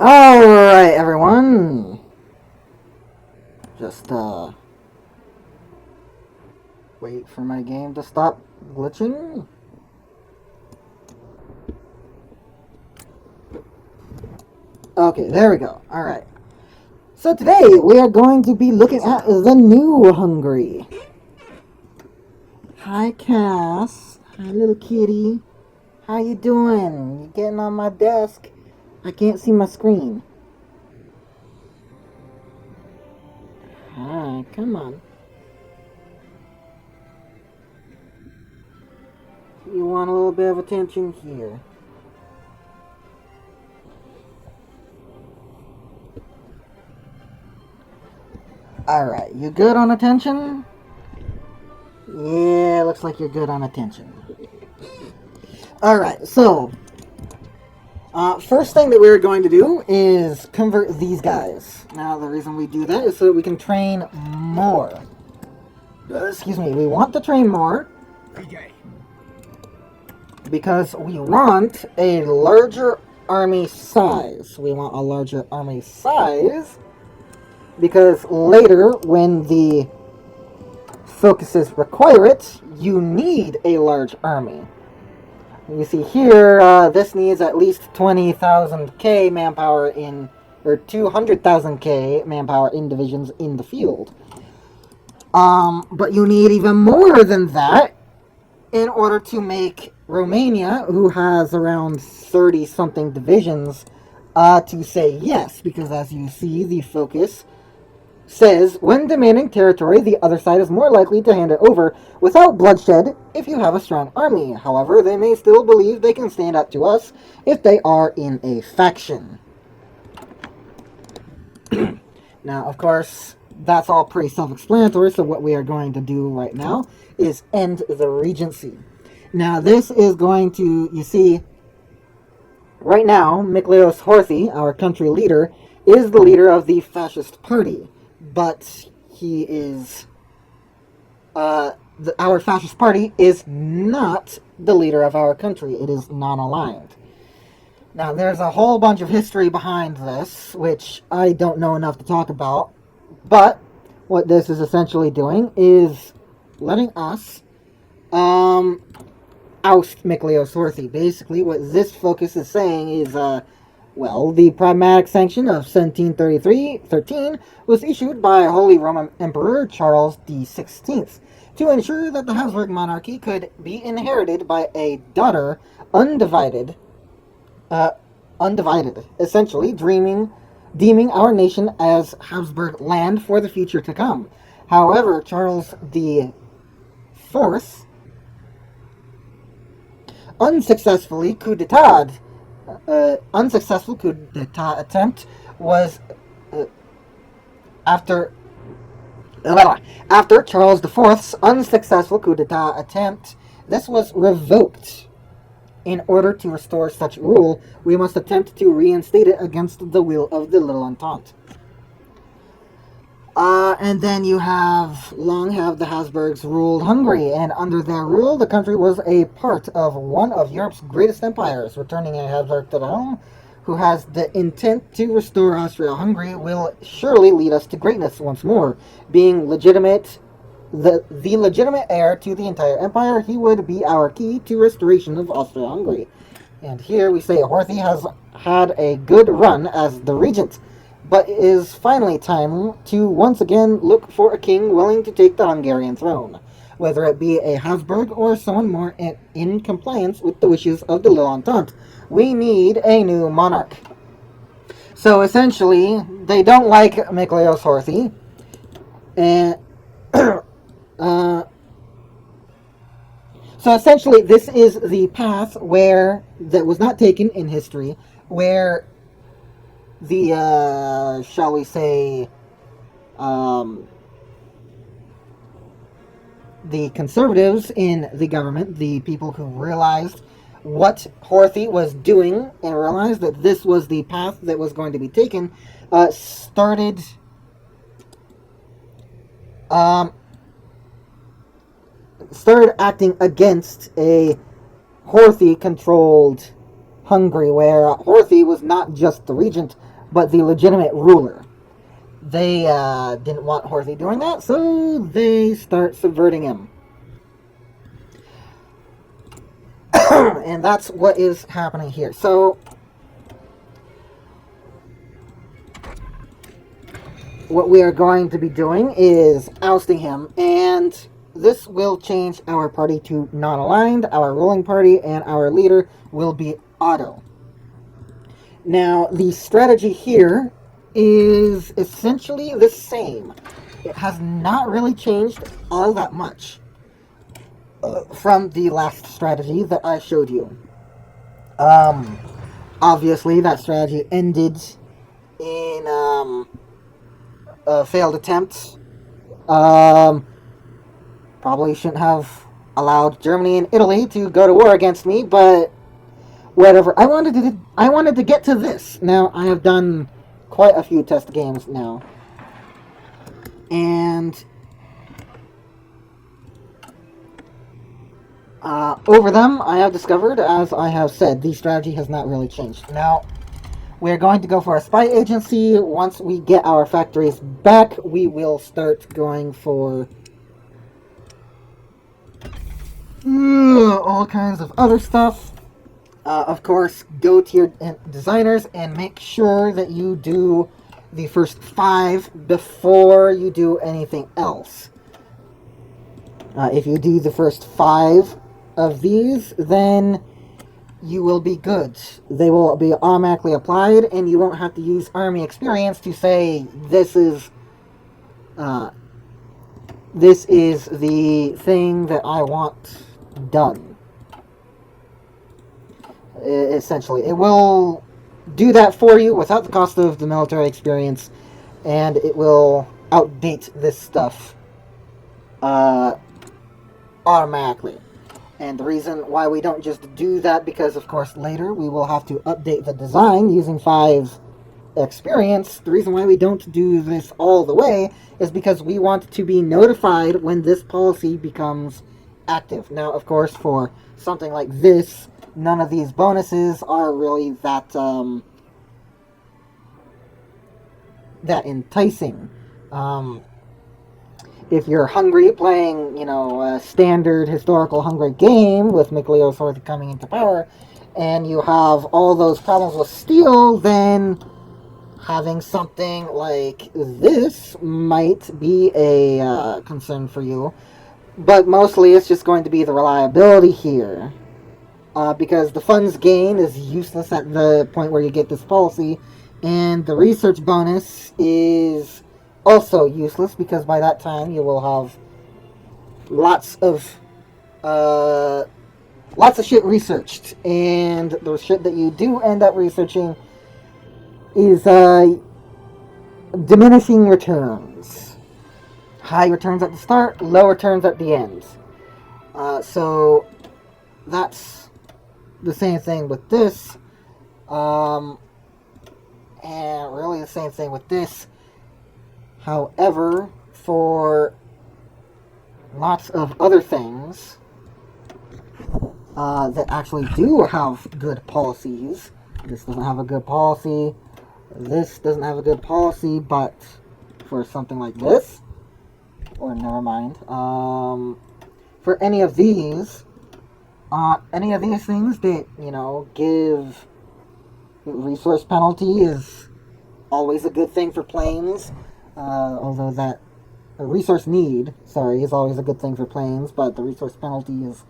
Alright, everyone. Just, wait for my game to stop glitching. Okay, there we go. Alright. So today, we are going to be looking at the Hew Hungary. Hi, Cass. Hi, little kitty. How you doing? You getting on my desk? I can't see my screen. Hi, come on. You want a little bit of attention here. Alright, you good on attention? Yeah, looks like you're good on attention. Alright, so first thing that we're going to do is convert these guys. Now, the reason we do that is so that we can train more. Excuse me, we want to train more because we want a larger army size. We want a larger army size because later, when the focuses require it, you need a large army. You see here, this needs at least 20,000k manpower in, or 200,000k manpower in divisions in the field. But you need even more than that in order to make Romania, who has around 30-something divisions, to say yes, because as you see, the focus says, when demanding territory, the other side is more likely to hand it over without bloodshed if you have a strong army. However, they may still believe they can stand up to us if they are in a faction. Now, of course, that's all pretty self-explanatory, so what we are going to do right now is end the regency. Now, this is going to, you see, right now, Miklos Horthy, our country leader, is the leader of the fascist party. But he is, our fascist party is not the leader of our country. It is non-aligned. Now, there's a whole bunch of history behind this, which I don't know enough to talk about. But what this is essentially doing is letting us oust Miklos Horthy. Basically, what this focus is saying is, well, the Pragmatic Sanction of 1713 was issued by Holy Roman Emperor Charles XVI to ensure that the Habsburg monarchy could be inherited by a daughter, undivided, essentially deeming our nation as Habsburg land for the future to come. However, Charles the Fourth unsuccessful coup d'etat attempt was after Charles IV's unsuccessful coup d'etat attempt. This was revoked. In order to restore such rule, we must attempt to reinstate it against the will of the Little Entente. And then you long have the Habsburgs ruled Hungary, and under their rule, the country was a part of one of Europe's greatest empires. Returning a Habsburg to Rome, who has the intent to restore Austria-Hungary, will surely lead us to greatness once more. Being legitimate, the legitimate heir to the entire empire, he would be our key to restoration of Austria-Hungary. And here we say Horthy has had a good run as the regent, but it is finally time to once again look for a king willing to take the Hungarian throne, whether it be a Habsburg or someone more in compliance with the wishes of the Little Entente. We need a new monarch. So essentially, they don't like Miklos Horthy, and so essentially, this is the path that was not taken in history, where the, shall we say, the conservatives in the government, the people who realized what Horthy was doing and realized that this was the path that was going to be taken, started acting against a Horthy-controlled Hungary, where Horthy was not just the regent, but the legitimate ruler. They didn't want Horthy doing that, so they start subverting him. And that's what is happening here. So, what we are going to be doing is ousting him, and this will change our party to non-aligned, our ruling party, and our leader will be Otto. Now, the strategy here is essentially the same. It has not really changed all that much from the last strategy that I showed you. Obviously, that strategy ended in a failed attempt. Probably shouldn't have allowed Germany and Italy to go to war against me, but whatever. I wanted to get to this. Now, I have done quite a few test games now. And over them, I have discovered, as I have said, the strategy has not really changed. Now, we're going to go for a spy agency. Once we get our factories back, we will start going for all kinds of other stuff. Of course, go to your designers and make sure that you do the first 5 before you do anything else. If you do the first 5 of these, then you will be good. They will be automatically applied, and you won't have to use army experience to say this is the thing that I want done. Essentially, it will do that for you without the cost of the military experience, and it will outdate this stuff automatically. And the reason why we don't just do that, because of course later we will have to update the design using 5 experience. The reason why we don't do this all the way is because we want to be notified when this policy becomes active. Now, of course, for something like this, none of these bonuses are really that that enticing. If you're Hungary playing, a standard historical Hungary game with Mikhail Horthy coming into power, and you have all those problems with steel, then having something like this might be a concern for you. But mostly it's just going to be the reliability here. Because the funds gain is useless at the point where you get this policy, and the research bonus is also useless because by that time you will have lots of shit researched, and the shit that you do end up researching is diminishing returns. High returns at the start, low returns at the end. So that's the same thing with this, and really the same thing with this. However, for lots of other things that actually do have good policies, this doesn't have a good policy, this doesn't have a good policy, but for something like this, or never mind, for any of these things that, give resource penalty is always a good thing for planes, although that resource need, is always a good thing for planes, but the resource penalty is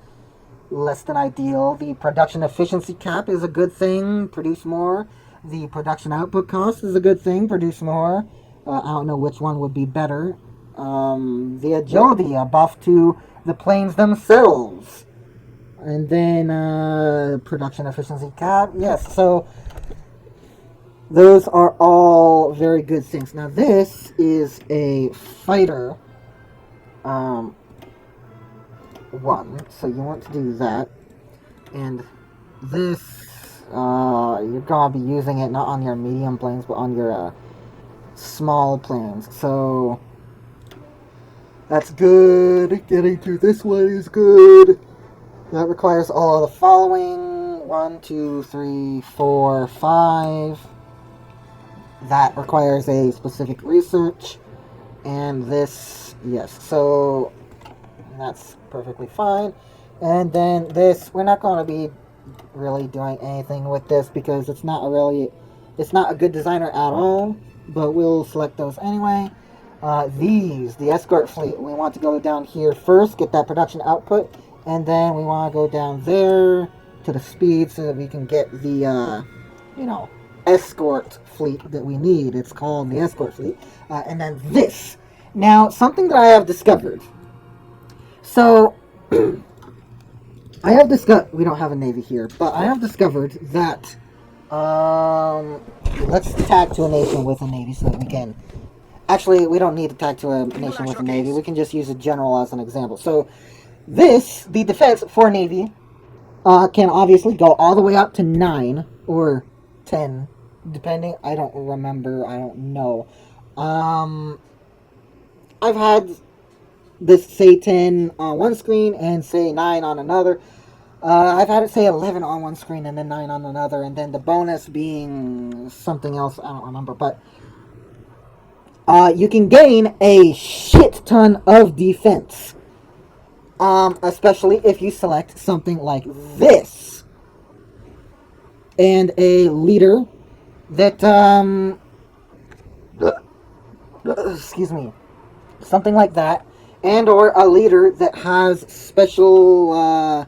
less than ideal. The production efficiency cap is a good thing, produce more. The production output cost is a good thing, produce more. I don't know which one would be better. The agility, a buff to the planes themselves. And then production efficiency cap, yes, so those are all very good things. Now this is a fighter one, so you want to do that. And this, you're gonna be using it not on your medium planes, but on your small planes. So that's good. Getting to this one is good. That requires all of the following: 1, 2, 3, 4, 5. that requires a specific research. And this, yes, so that's perfectly fine. And then this, we're not going to be really doing anything with this because it's not a good designer at all, but we'll select those anyway. The escort fleet, we want to go down here first, get that production output, and then we want to go down there to the speed so that we can get the, escort fleet that we need. It's called the escort fleet. And then this. Now, something that I have discovered. So, we don't have a navy here, but I have discovered that, let's tag to a nation with a navy so that we can, actually, we don't need to tag to a nation with a navy, we can just use a general as an example. So, the defense for a navy, can obviously go all the way up to 9, or 10, depending, I don't remember, I don't know. I've had this say 10 on one screen and say 9 on another. I've had it say 11 on one screen and then 9 on another, and then the bonus being something else, I don't remember, but you can gain a shit ton of defense, especially if you select something like this, and a leader that, excuse me, something like that, and or a leader that has special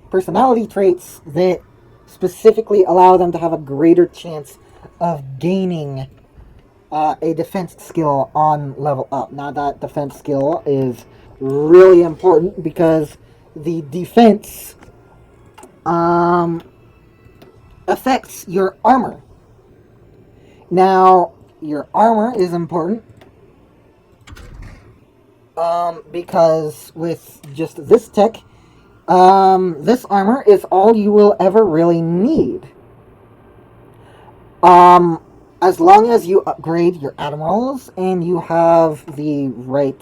personality traits that specifically allow them to have a greater chance of gaining a defense skill on level up. Now that defense skill is really important because the defense affects your armor. Now, your armor is important because with just this tech, this armor is all you will ever really need. As long as you upgrade your admirals and you have the right,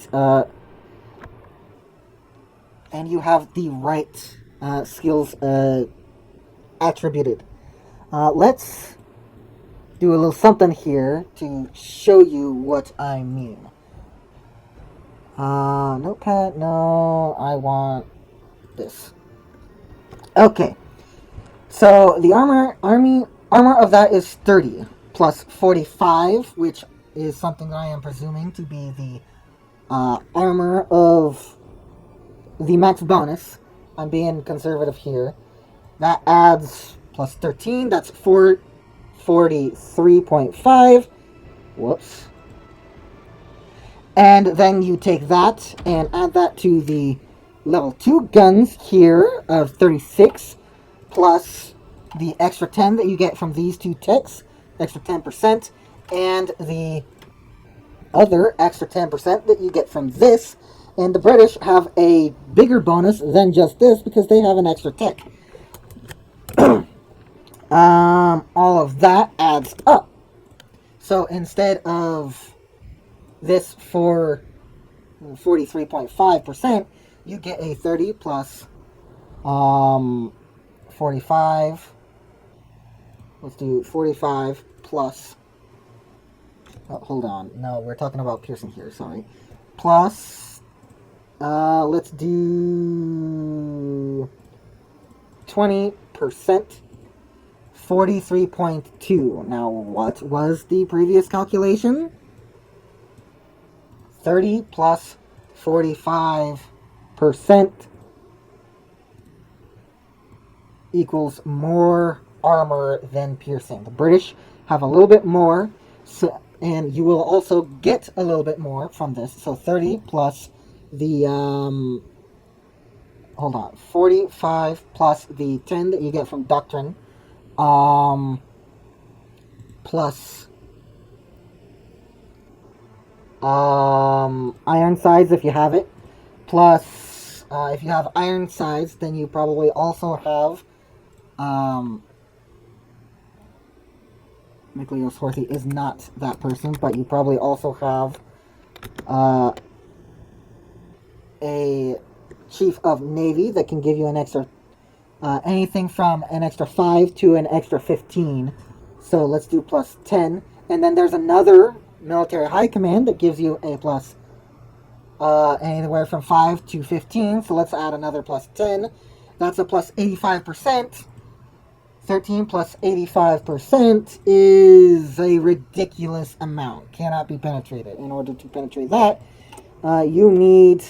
skills attributed. Let's do a little something here to show you what I mean. Notepad, no, I want this. Okay, so the armor of that is 30 plus 45, which is something that I am presuming to be the armor of the max bonus. I'm being conservative here. That adds plus 13, that's 43.5. Whoops. And then you take that and add that to the level 2 guns here of 36, plus the extra 10 that you get from these two ticks, extra 10%, and the other extra 10% that you get from this. And the British have a bigger bonus than just this because they have an extra tick. All of that adds up. So instead of this for 43.5%, you get a 30 plus 45. Let's do 45 plus, hold on, no, we're talking about piercing here, sorry. Plus, let's do 20%, 43.2. Now, what was the previous calculation? 30 plus 45% equals more armor than piercing. The British have a little bit more, so, and you will also get a little bit more from this. So 30 plus the, hold on, 45 plus the 10 that you get from Doctrine, plus iron sides if you have it, plus if you have iron sides, then you probably also have Miklios Horthy is not that person, but you probably also have a Chief of Navy that can give you an extra anything from an extra 5 to an extra 15. So let's do plus 10. And then there's another military high command that gives you a plus anywhere from 5 to 15. So let's add another plus 10. That's a plus 85%. 13 plus 85% is a ridiculous amount. Cannot be penetrated. In order to penetrate that, you need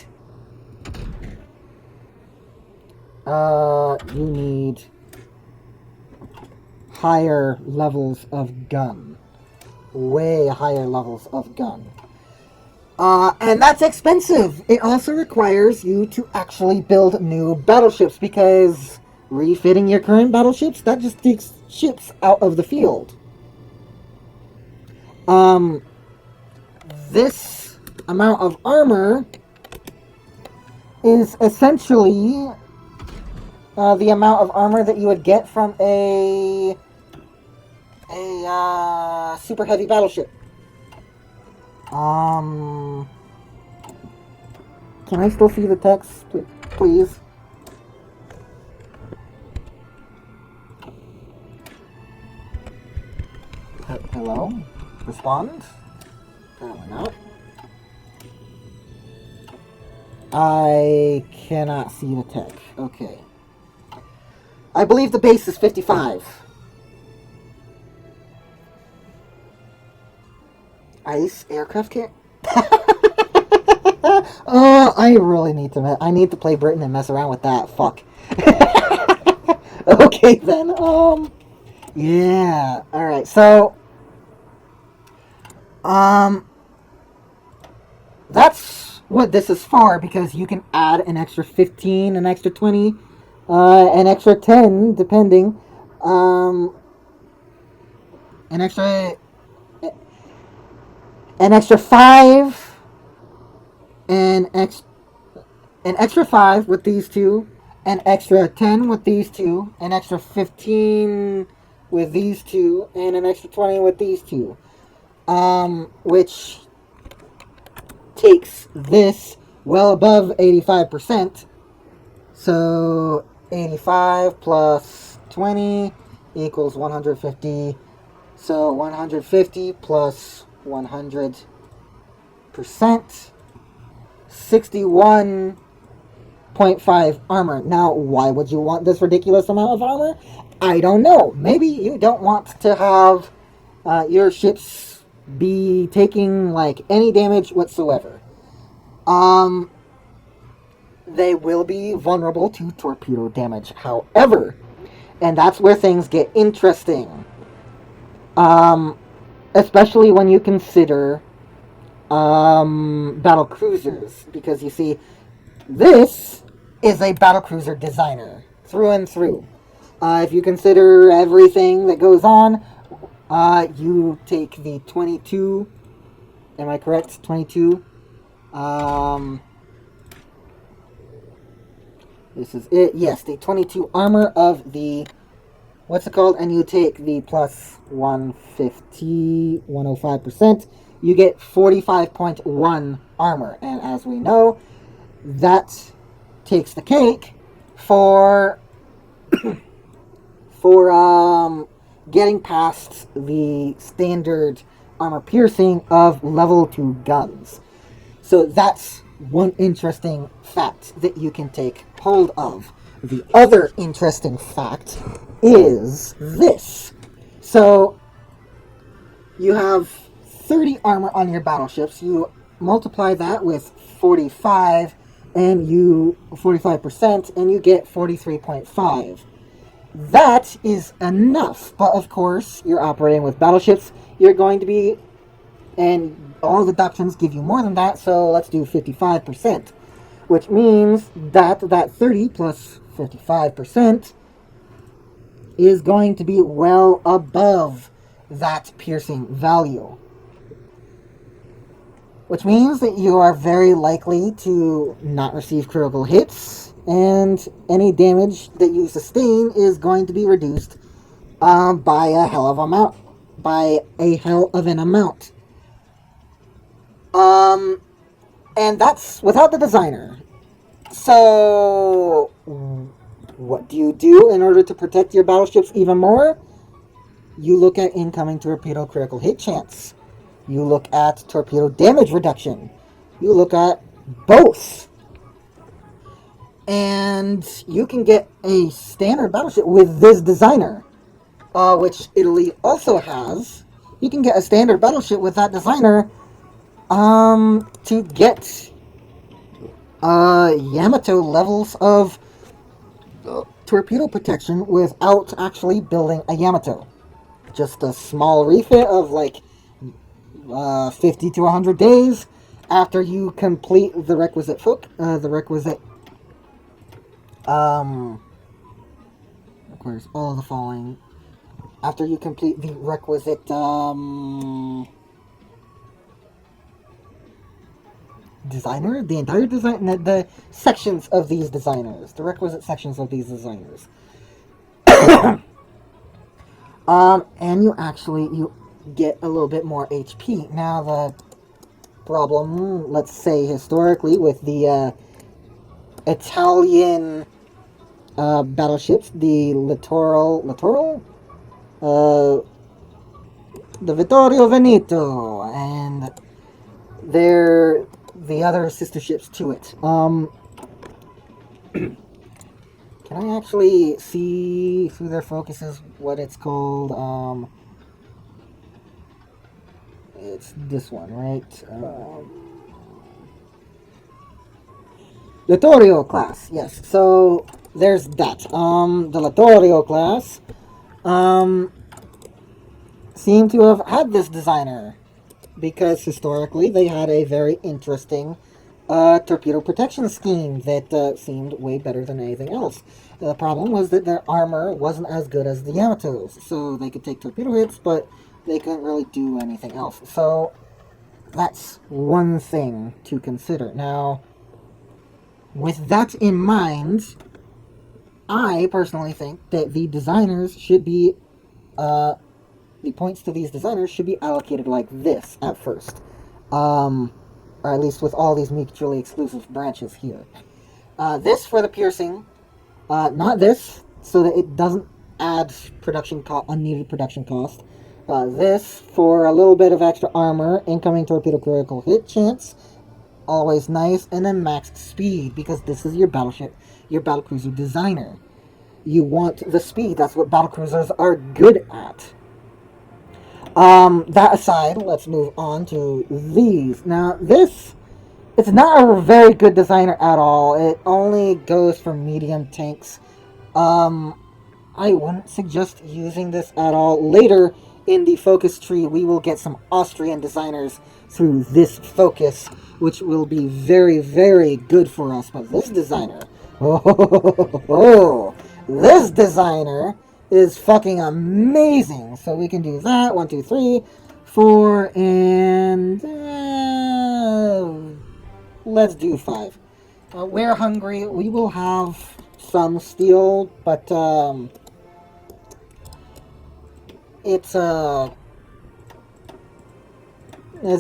higher levels of gun. Way higher levels of gun. And that's expensive. It also requires you to actually build new battleships, because refitting your current battleships, that just takes ships out of the field. This amount of armor is essentially the amount of armor that you would get from a super heavy battleship. Can I still see the text, please? Hello? Respond? Apparently not. I cannot see the text. Okay. I believe the base is 55. Ice aircraft kit? Oh, I really need to. I need to play Britain and mess around with that. Fuck. Okay then. Yeah. All right. So, that's what this is for, because you can add an extra 15, an extra 20, an extra 10, depending. An extra 5, an extra 5 with these two, an extra 10 with these two, an extra 15 with these two, and an extra 20 with these two. Which takes this well above 85%. So 85 plus 20 equals 150. So 150 plus 100%, 61.5 armor. Now, why would you want this ridiculous amount of armor? I don't know. Maybe you don't want to have your ships be taking like any damage whatsoever. They will be vulnerable to torpedo damage, however, and that's where things get interesting. Especially when you consider battle cruisers, because you see, this is a battle cruiser designer through and through. If you consider everything that goes on, you take the 22. Am I correct? 22. This is it. Yes, the 22 armor of the, what's it called? And you take the plus 150, 105%. You get 45.1 armor. And as we know, that takes the cake for getting past the standard armor piercing of level 2 guns. So that's one interesting fact that you can take hold of. The other interesting fact is this. So you have 30 armor on your battleships. You multiply that with 45 and 45%, and you get 43.5. That is enough, but of course you're operating with battleships. You're going to be, and all the doctrines give you more than that, so let's do 55%, which means that 30 plus 55% is going to be well above that piercing value, which means that you are very likely to not receive critical hits, and any damage that you sustain is going to be reduced by a hell of an amount. And that's without the designer. So, what do you do in order to protect your battleships even more? You look at incoming torpedo critical hit chance. You look at torpedo damage reduction. You look at both. And you can get a standard battleship with this designer, which Italy also has. You can get a standard battleship with that designer to get Yamato levels of torpedo protection without actually building a Yamato. Just a small refit of like 50 to 100 days after you complete the requisite requires all of the following. After you complete the requisite designer, the entire design, the sections of these designers, the requisite sections of these designers. And you get a little bit more HP. Now the problem, let's say historically, with the Italian battleships, the the Vittorio Veneto, and the other sister ships to it. Can I actually see through their focuses what it's called? It's this one, right? Littorio class, yes. So there's that. The Littorio class seem to have had this designer because historically they had a very interesting torpedo protection scheme that seemed way better than anything else. The problem was that their armor wasn't as good as the Yamatos, so they could take torpedo hits, but they couldn't really do anything else. So that's one thing to consider. Now, with that in mind, I personally think that the designers should be, the points to these designers should be allocated like this at first. Or at least with all these mutually exclusive branches here. This for the piercing, not this, so that it doesn't add unneeded production cost. This for a little bit of extra armor, incoming torpedo critical hit chance, always nice, and then max speed, because this is your battleship, your battlecruiser designer. You want the speed, that's what battlecruisers are good at. That aside, let's move on to these. Now, it's not a very good designer at all. It only goes for medium tanks. I wouldn't suggest using this at all. Later in the focus tree, we will get some Austrian designers through this focus, which will be very, very good for us. But this designer, this designer is fucking amazing. So we can do that. 1, 2, 3, 4, and let's do 5. We're Hungary. We will have some steel, but it's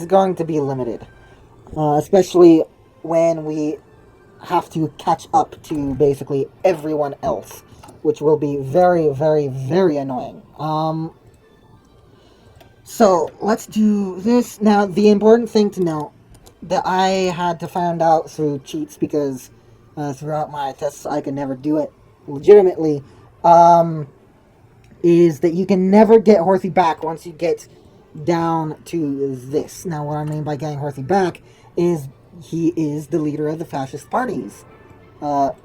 going to be limited, especially when we have to catch up to basically everyone else, which will be very, very, very annoying. So let's do this. Now, the important thing to note that I had to find out through cheats, because throughout my tests I could never do it legitimately, is that you can never get Horthy back once you get down to this. Now, what I mean by getting Horthy back is he is the leader of the fascist parties. The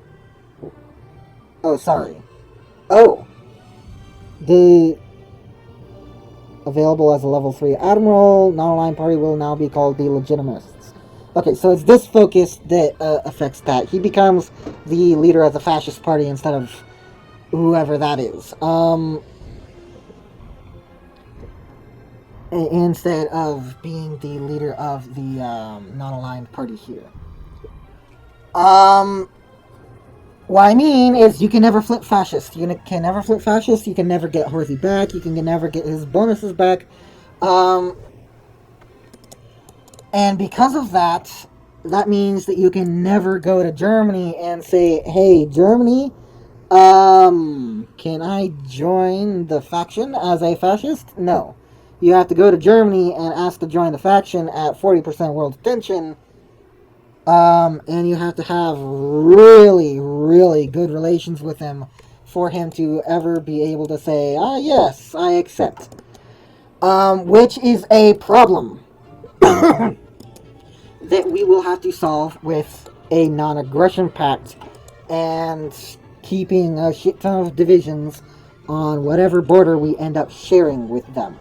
available as a level 3 admiral, non-aligned party will now be called the Legitimists. Okay, so it's this focus that affects that. He becomes the leader of the fascist party instead of whoever that is. Instead of being the leader of the non-aligned party here. What I mean is you can never flip fascist. You can never flip fascist. You can never get Horthy back. You can never get his bonuses back. And because of that, that means that you can never go to Germany and say, hey, Germany, can can I join the faction as a fascist? No. You have to go to Germany and ask to join the faction at 40% world attention. And you have to have really, really good relations with him for him to ever be able to say, ah, yes, I accept. Which is a problem that we will have to solve with a non-aggression pact and keeping a shit ton of divisions on whatever border we end up sharing with them.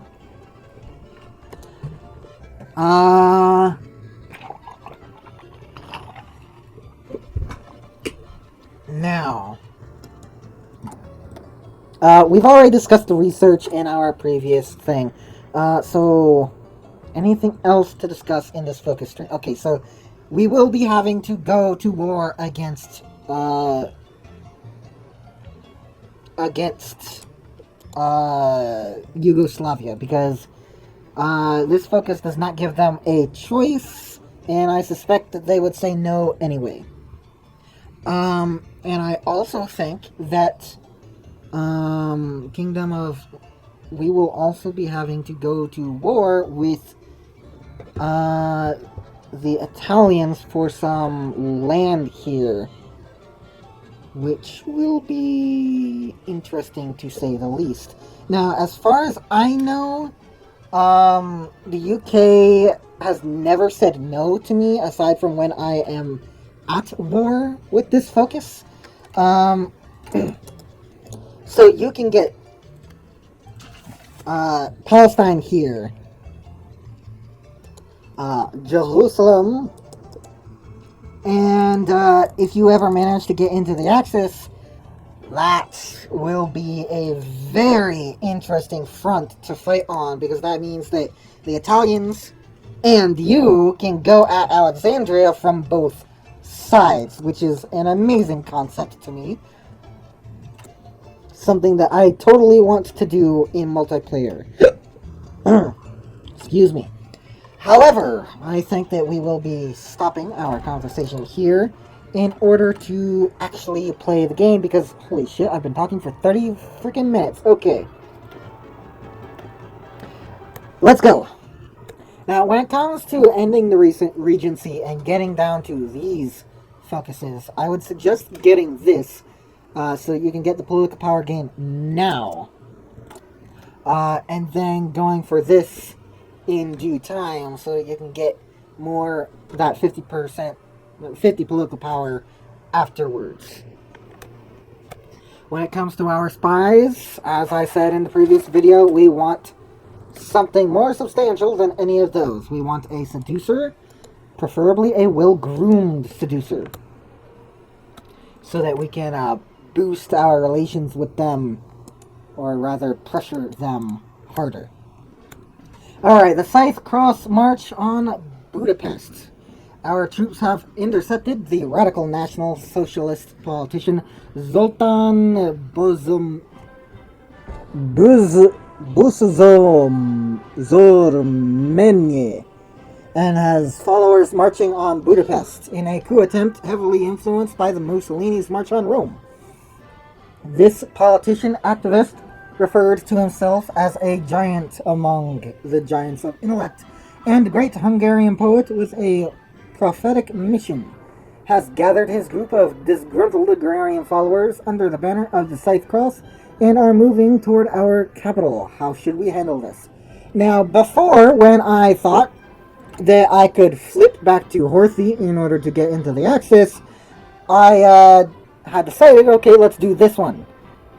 Now, we've already discussed the research in our previous thing. So, anything else to discuss in this focus stream? Okay, so we will be having to go to war against Yugoslavia because this focus does not give them a choice, and I suspect that they would say no anyway. And I also think that Kingdom of... We will also be having to go to war with the Italians for some land here, which will be interesting to say the least. Now, as far as I know, the UK has never said no to me, aside from when I am at war with this focus. So you can get Palestine here, Jerusalem, and if you ever manage to get into the Axis, that will be a very interesting front to fight on, because that means that the Italians and you can go at Alexandria from both sides, which is an amazing concept to me. Something that I totally want to do in multiplayer. Excuse me. However, I think that we will be stopping our conversation here in order to actually play the game, because holy shit, I've been talking for 30 freaking minutes. Okay. Let's go. Now, when it comes to ending the recent Regency and getting down to these focuses, I would suggest getting this so that you can get the political power gain now. And then going for this in due time so that you can get more, that 50 political power afterwards. When it comes to our spies, as I said in the previous video, we want something more substantial than any of those. We want a seducer, preferably a well-groomed seducer, so that we can boost our relations with them, or rather pressure them harder. Alright, the Scythe Cross March on Budapest. Our troops have intercepted the radical National Socialist politician Zoltán Buzormenyi and has followers marching on Budapest in a coup attempt heavily influenced by the Mussolini's March on Rome. This politician activist referred to himself as a giant among the giants of intellect, and great Hungarian poet with a prophetic mission has gathered his group of disgruntled agrarian followers under the banner of the Scythe Cross and are moving toward our capital. How should we handle this? Now, before, when I thought that I could flip back to Horthy in order to get into the Axis, I had decided, okay, let's do this one.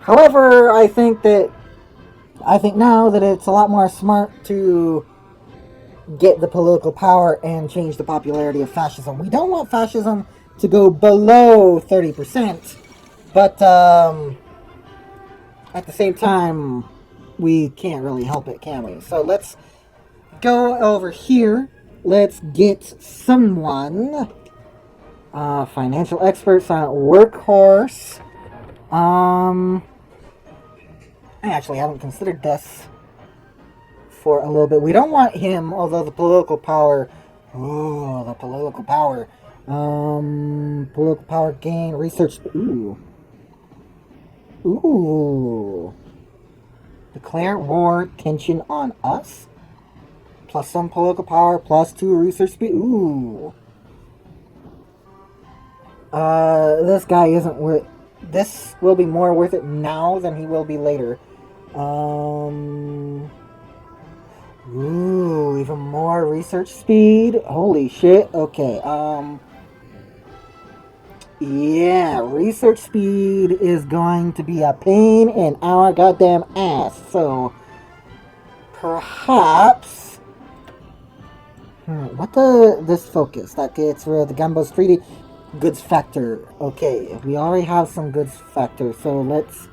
However, I think now that it's a lot more smart to get the political power and change the popularity of fascism. We don't want fascism to go below 30%, but at the same time, we can't really help it, can we? So let's go over here. Let's get someone, financial expert, silent workhorse. I actually haven't considered this for a little bit. We don't want him, although the political power... Ooh, the political power. Political power gain, research... Ooh. Ooh. Declare war tension on us? Plus some political power, plus 2 research speed. Ooh. This guy isn't worth... This will be more worth it now than he will be later. Ooh, even more research speed? Holy shit. Okay, yeah, research speed is going to be a pain in our goddamn ass. So, perhaps... what this focus? That gets rid of the Gumbo's 3D goods factor. Okay, we already have some goods factor, so let's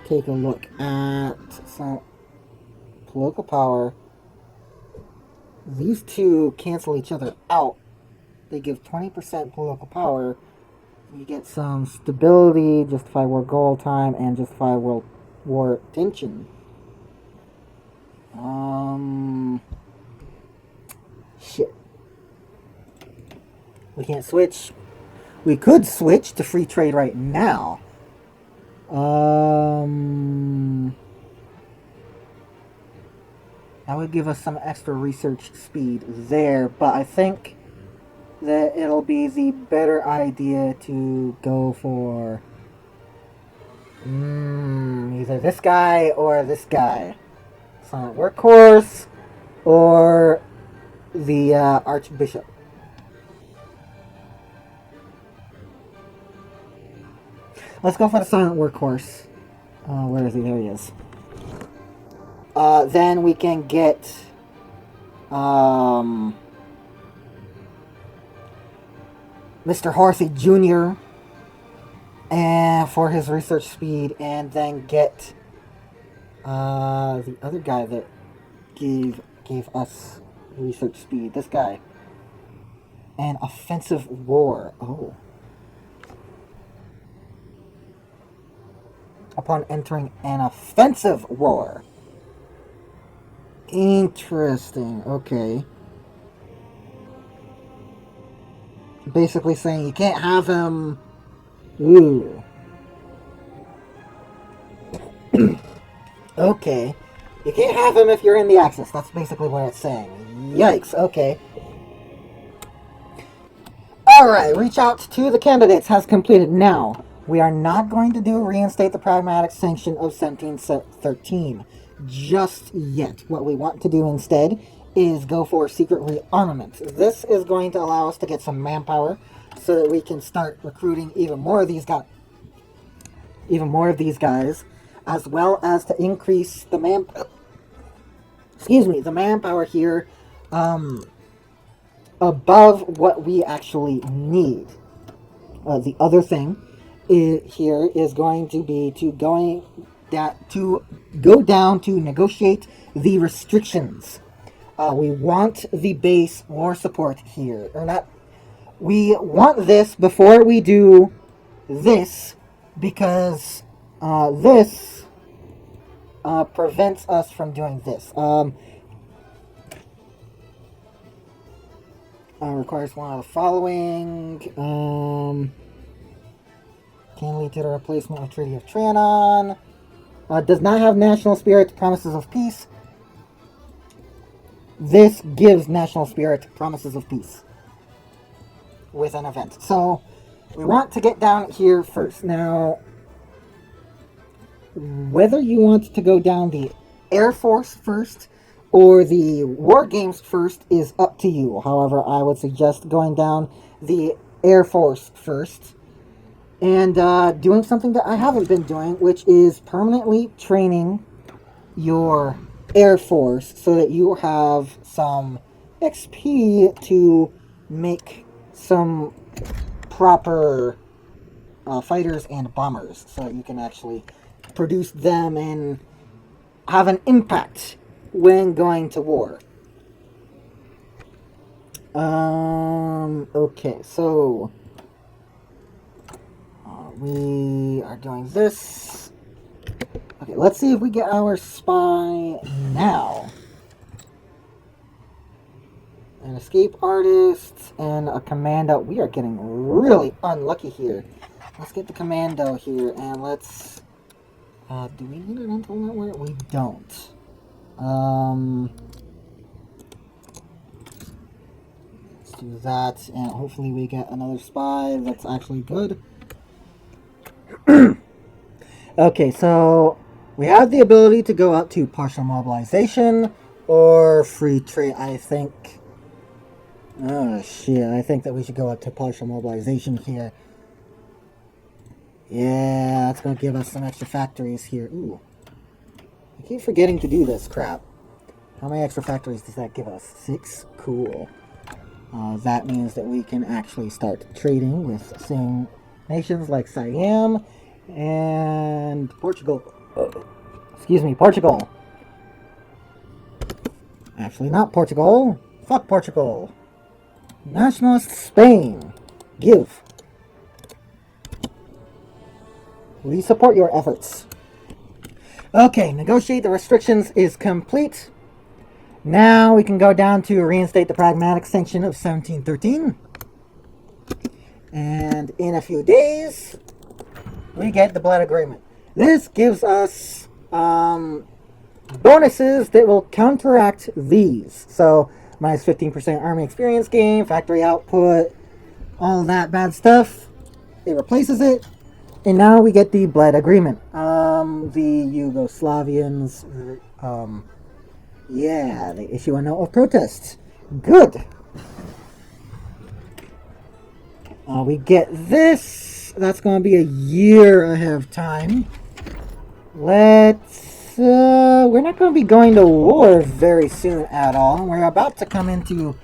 take a look at some political power. These two cancel each other out. They give 20% political power. You get some stability, justify war goal time, and justify world war tension. Shit. We can't switch. We could switch to free trade right now. That would give us some extra research speed there, but I think that it'll be the better idea to go for either this guy or this guy. Silent Workhorse or the Archbishop. Let's go for the Silent Workhorse. Where is he? There he is. Then we can get Mr. Horsey Jr. and for his research speed, and then get the other guy that gave us research speed. This guy. An offensive war. Oh. Upon entering an offensive war. Interesting. Okay. Basically saying you can't have him. Ooh. Okay. You can't have him if you're in the Axis. That's basically what it's saying. Yikes. Okay. Alright, reach out to the candidates has completed. Now, we are not going to do reinstate the pragmatic sanction of 1713 just yet. What we want to do instead is go for secret rearmament. This is going to allow us to get some manpower so that we can start recruiting even more of these guys, as well as to increase the manpower here above what we actually need. The other thing here is going to be to go down to negotiate the restrictions. We want the base more support here, or not. We want this before we do this, because this prevents us from doing this. Requires one of the following. Can lead to the replacement of Treaty of Trianon. Does not have national spirit, promises of peace. This gives national spirit, promises of peace with an event. So we want to get down here first. Now, whether you want to go down the Air Force first or the War Games first is up to you. However, I would suggest going down the Air Force first and doing something that I haven't been doing, which is permanently training your Air Force so that you have some XP to make some proper fighters and bombers so that you can actually produce them and have an impact when going to war. Okay, so we are doing this. Okay, let's see if we get our spy now. An escape artist and a commando. We are getting really unlucky here. Let's get the commando here and let's Do we need an mental network? We don't. Let's do that, and hopefully we get another spy that's actually good. Okay, so we have the ability to go up to partial mobilization or free trade. I think. Oh shit! I think that we should go up to partial mobilization here. Yeah, that's gonna give us some extra factories here. Ooh, I keep forgetting to do this crap. How many extra factories does that give us? 6. Cool. That means that we can actually start trading with same nations like Siam and Portugal. Excuse me, Portugal. Actually, not Portugal. Fuck Portugal. Nationalist Spain. Give. We support your efforts. Okay, negotiate the restrictions is complete. Now we can go down to reinstate the pragmatic sanction of 1713. And in a few days, we get the blood agreement. This gives us bonuses that will counteract these. So, minus 15% army experience gain, factory output, all that bad stuff. It replaces it. And now we get the blood agreement. The Yugoslavians, yeah, they issue a note of protest. Good. We get this. That's going to be a year ahead of time. Let's, we're not going to be going to war very soon at all. We're about to come into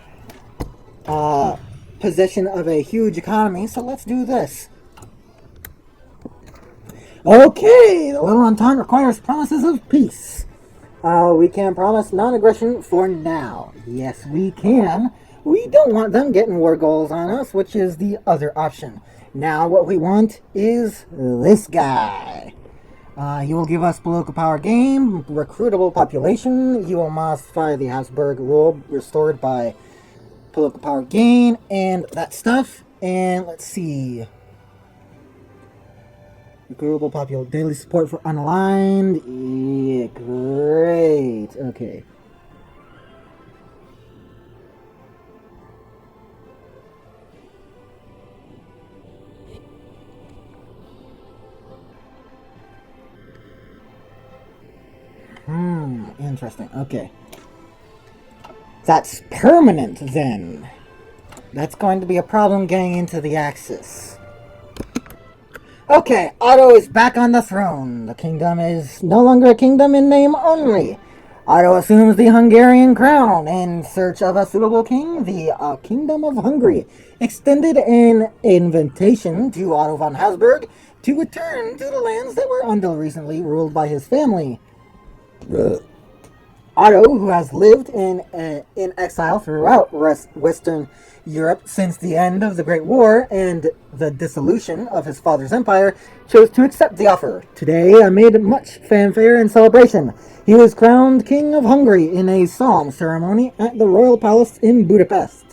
possession of a huge economy, so let's do this. Okay, the Little Entente requires promises of peace. We can promise non-aggression for now. Yes, we can. We don't want them getting war goals on us, which is the other option. Now what we want is this guy. He will give us political power gain, recruitable population. He will modify the Habsburg rule restored by political power gain and that stuff. And let's see. Recruitable population, daily support for unaligned. Yeah, great. Okay. Interesting. Okay. That's permanent then. That's going to be a problem getting into the Axis. Okay, Otto is back on the throne. The kingdom is no longer a kingdom in name only. Otto assumes the Hungarian crown in search of a suitable king. The Kingdom of Hungary extended an invitation to Otto von Habsburg to return to the lands that were until recently ruled by his family. Otto, who has lived in exile throughout Western Europe since the end of the Great War and the dissolution of his father's empire, chose to accept the offer. Today, amid much fanfare and celebration, he was crowned King of Hungary in a solemn ceremony at the Royal Palace in Budapest.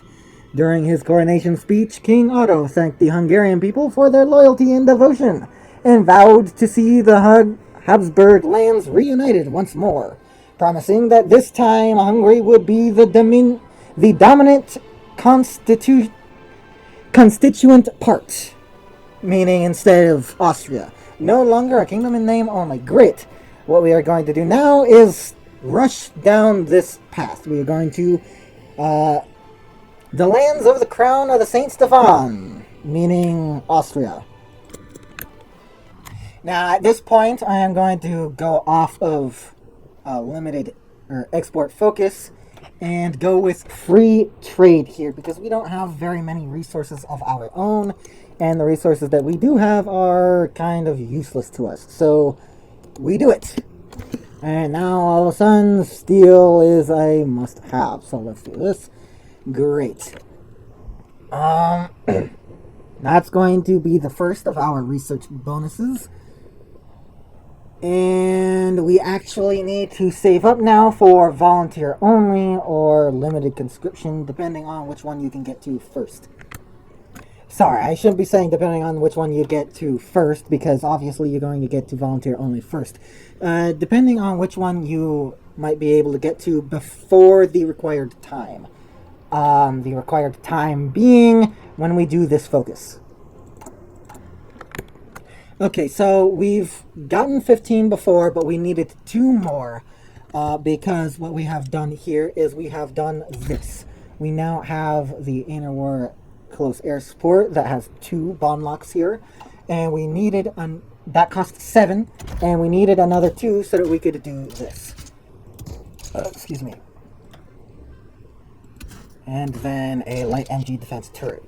During his coronation speech, King Otto thanked the Hungarian people for their loyalty and devotion, and vowed to see the Habsburg lands reunited once more, promising that this time Hungary would be the dominant constituent part, meaning instead of Austria. No longer a kingdom in name only. Great. What we are going to do now is rush down this path. We are going to the lands of the crown of the Saint Stefan, meaning Austria. Now, at this point, I am going to go off of limited or export focus and go with free trade here because we don't have very many resources of our own, and the resources that we do have are kind of useless to us. So we do it. And now all of a sudden, steel is a must-have. So let's do this. Great. That's going to be the first of our research bonuses. And we actually need to save up now for volunteer only or limited conscription, depending on which one you can get to first. Sorry, I shouldn't be saying depending on which one you get to first, because obviously you're going to get to volunteer only first. Depending on which one you might be able to get to before the required time. The required time being when we do this focus. Okay, so we've gotten 15 before, but we needed 2 more. Because what we have done here is we have done this. We now have the inner war close air support that has 2 bond locks here, and we needed that cost 7, and we needed another 2 so that we could do this. Excuse me. And then a light MG defense turret.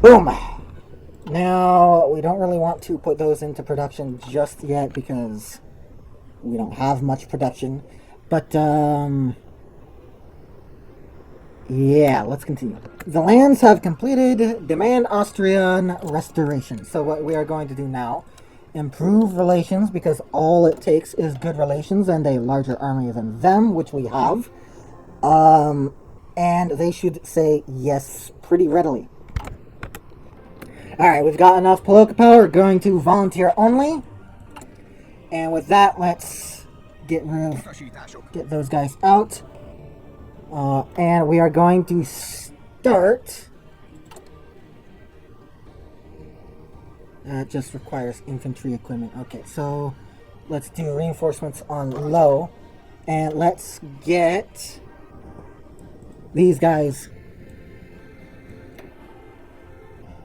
Boom! Now, we don't really want to put those into production just yet because we don't have much production. But, yeah, let's continue. The lands have completed demand Austrian restoration. So what we are going to do now, improve relations, because all it takes is good relations and a larger army than them, which we have. And they should say yes pretty readily. Alright, we've got enough political power. We're going to volunteer only. And with that, let's get those guys out. And we are going to start. That just requires infantry equipment. Okay, so let's do reinforcements on low. And let's get these guys.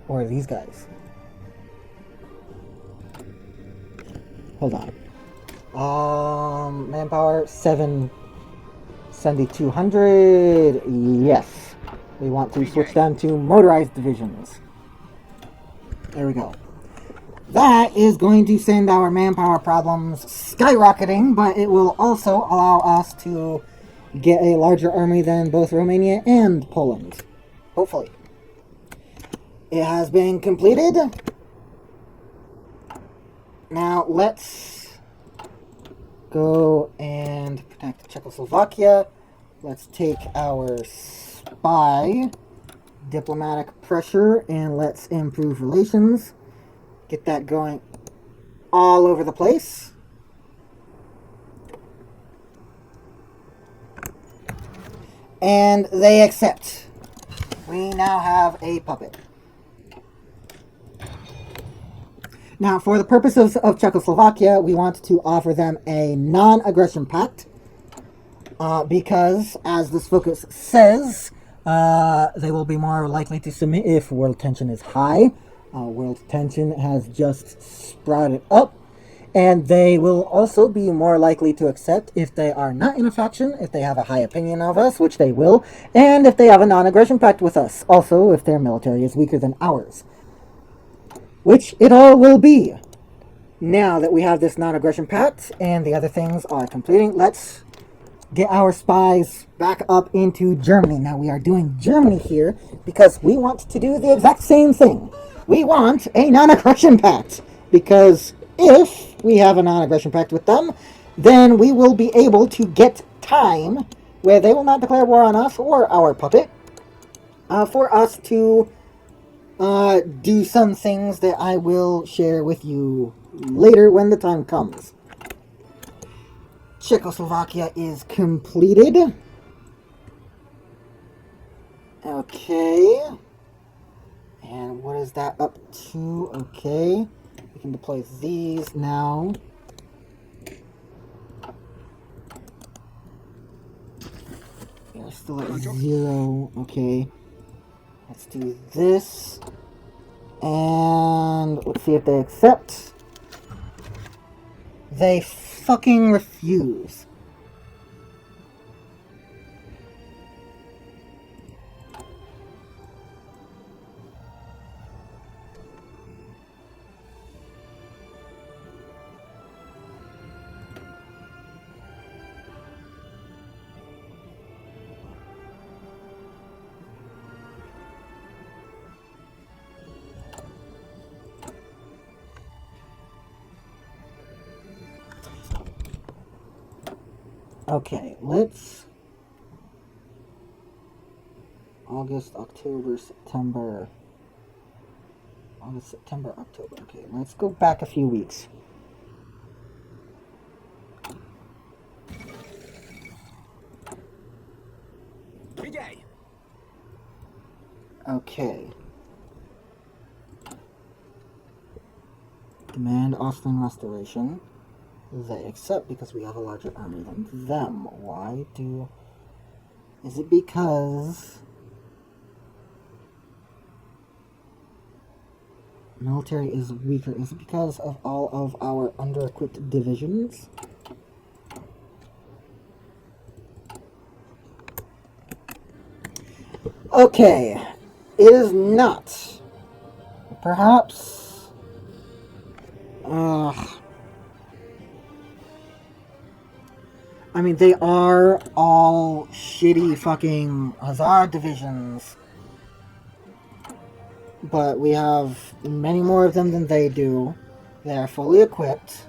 Or these guys. Hold on. Manpower 7,200. Yes. We want to switch them to motorized divisions. There we go. That is going to send our manpower problems skyrocketing, but it will also allow us to get a larger army than both Romania and Poland. Hopefully. It has been completed. Now let's go and protect Czechoslovakia. Let's take our spy, diplomatic pressure, and let's improve relations. Get that going all over the place. And they accept. We now have a puppet. Now, for the purposes of Czechoslovakia, we want to offer them a non-aggression pact. Because, as this focus says, they will be more likely to submit if world tension is high. World tension has just sprouted up. And they will also be more likely to accept if they are not in a faction, if they have a high opinion of us, which they will, and if they have a non-aggression pact with us. Also, if their military is weaker than ours. Which it all will be. Now that we have this non-aggression pact and the other things are completing, let's get our spies back up into Germany. Now we are doing Germany here because we want to do the exact same thing. We want a non-aggression pact. Because if we have a non-aggression pact with them, then we will be able to get time where they will not declare war on us or our puppet for us to do some things that I will share with you later when the time comes. Czechoslovakia is completed. Okay. And what is that up to? Okay. We can deploy these now. We're still at 0. Okay. Let's do this. And let's see if they accept. They fucking refuse. Okay, let's August, October, September. August, September, October. Okay, let's go back a few weeks. Okay. Demand Austrian restoration. They accept because we have a larger army than them. Why do... Is it because... Military is weaker? Is it because of all of our under-equipped divisions? Okay. It is not. Perhaps... I mean, they are all shitty fucking Hussar divisions. But we have many more of them than they do. They are fully equipped.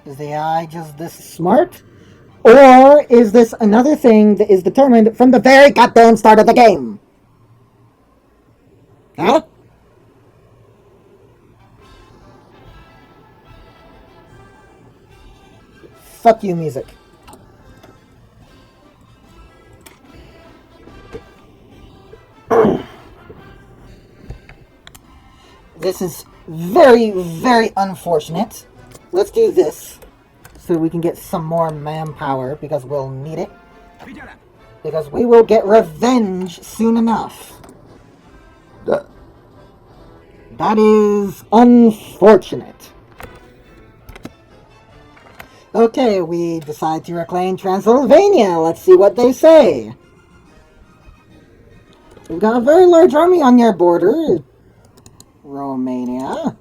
Is the AI just this smart? Or is this another thing that is determined from the very goddamn start of the game? Huh? Fuck you, music. This is very, very unfortunate. Let's do this so we can get some more manpower because we'll need it. Because we will get revenge soon enough. That is unfortunate. Okay, we decide to reclaim Transylvania. Let's see what they say. We've got a very large army on your border, Romania.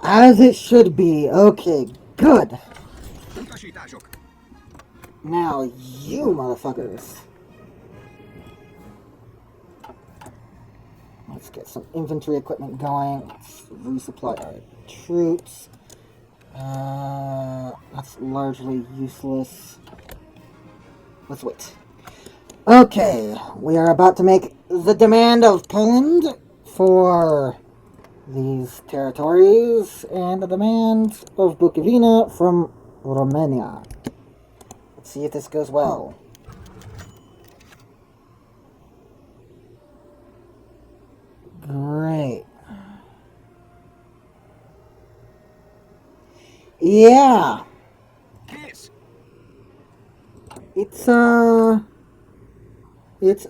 As it should be. Okay, good. Now, you motherfuckers. Let's get some infantry equipment going. Let's resupply our troops. That's largely useless. Let's wait. Okay, we are about to make the demand of Poland for these territories and the demand of Bukovina from Romania. Let's see if this goes well. Great. Yeah. It's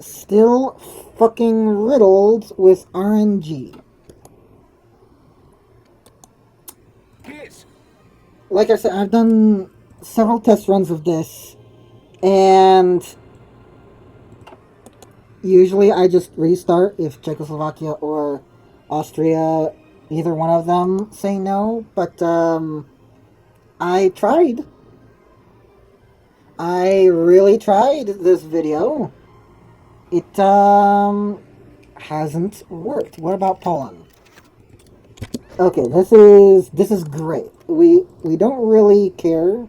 still fucking riddled with RNG. Like I said, I've done several test runs of this, and usually I just restart if Czechoslovakia or Austria, either one of them, say no, but I tried. I really tried this video. It hasn't worked. What about Poland? Okay, this is great. We don't really care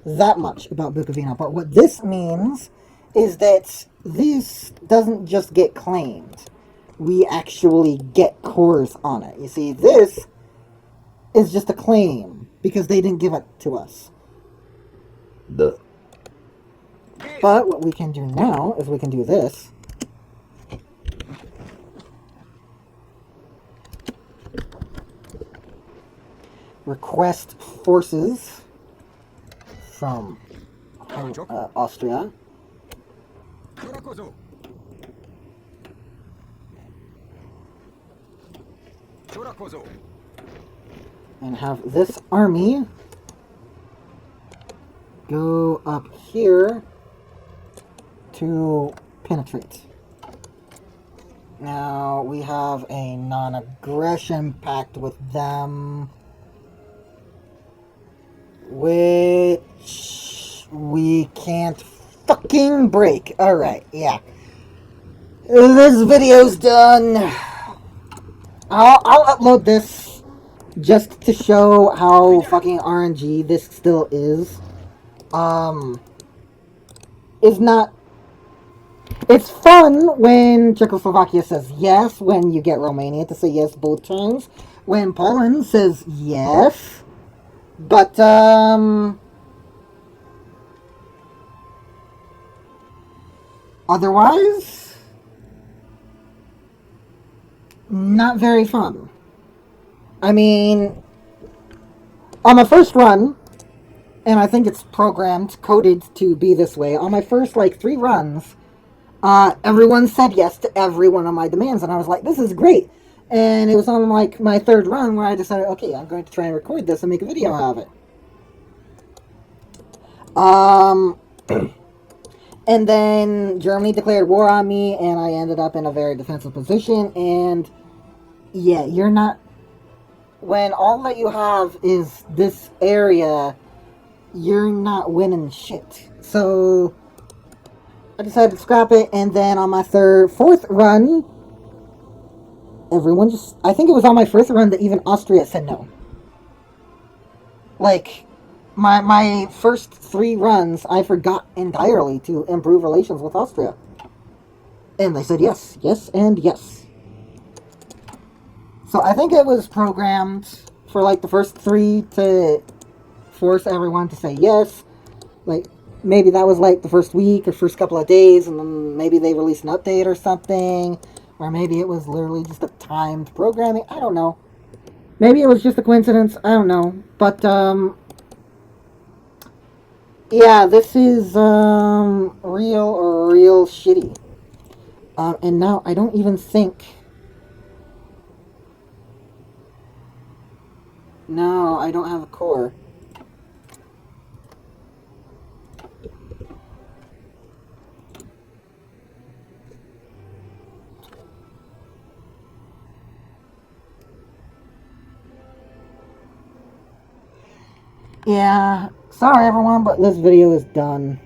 that much about Bukovina, but what this means is that this doesn't just get claimed. We actually get cores on it. You see, this is just a claim because they didn't give it to us. But what we can do now is we can do this. Request forces from Austria. And have this army go up here to penetrate. Now we have a non-aggression pact with them, which we can't fucking break. Alright, yeah. This video's done. I'll upload this just to show how fucking RNG this still um, is not. It's fun when Czechoslovakia says yes, when you get Romania to say yes both times, when Poland says yes, but, otherwise, not very fun. I mean, on my first run, and I think it's programmed, coded to be this way, on my first, like, 3 runs, everyone said yes to every one of my demands, and I was like, this is great. And it was on, like, my 3rd run where I decided, okay, I'm going to try and record this and make a video out of it. And then Germany declared war on me, and I ended up in a very defensive position, and yeah, you're not... When all that you have is this area, you're not winning shit. So I decided to scrap it, and then on my 4th run, everyone just... I think it was on my 4th run that even Austria said no. Like, my first 3 runs, I forgot entirely to improve relations with Austria. And they said yes, yes, and yes. So I think it was programmed for, like, the first 3 to force everyone to say yes. Like, maybe that was, like, the first week or first couple of days, and then maybe they released an update or something. Or maybe it was literally just a timed programming. I don't know. Maybe it was just a coincidence. I don't know. But, yeah, this is, real shitty. And now I don't even think... No, I don't have a core. Yeah, sorry everyone, but this video is done.